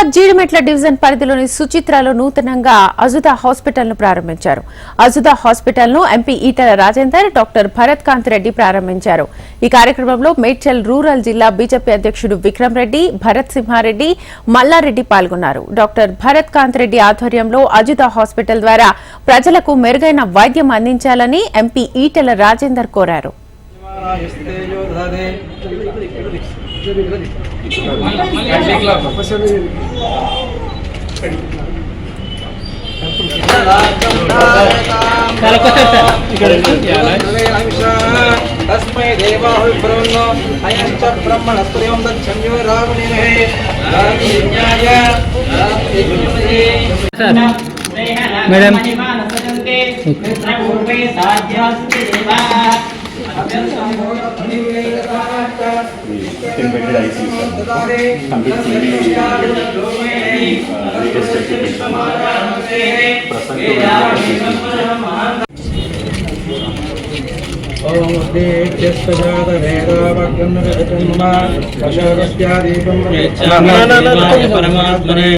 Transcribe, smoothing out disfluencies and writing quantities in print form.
Hyderabad Jeedimetla division పరిధిలోని సుచిత్రలో నూతనంగా అజుదా hospital ను ప్రారంభించారు. అజుదా హాస్పిటల్ ను ఎంపీ ఈటెల రాజేందర్, డాక్టర్ భరత్ కాంత్ రెడ్డి ప్రారంభించారు. ఈ కార్యక్రమంలో మేడ్చల్ రూరల్ జిల్లా బీజేపీ అధ్యక్షుడు విక్రమ్ రెడ్డి, భరత్ సింహారెడ్డి, మల్లారెడ్డి పాల్గొన్నారు. డాక్టర్ భరత్ కాంత్ రెడ్డి ఆధ్వర్యంలో అజుదా హాస్పిటల్ ద్వారా ప్రజలకు మెరుగైన వైద్యం అందించాలని ఎంపీ ఈటెల రాజేందర్ కోరారు. तस्मै देवाहुः ब्रह्मणो अयञ्च ब्रह्मणस्पतिं दच्छन्यो रावणेन मैडम ओम देत्यस्तजात वेदावग्नरजन्मा वशवस्यादीपं परमात्मने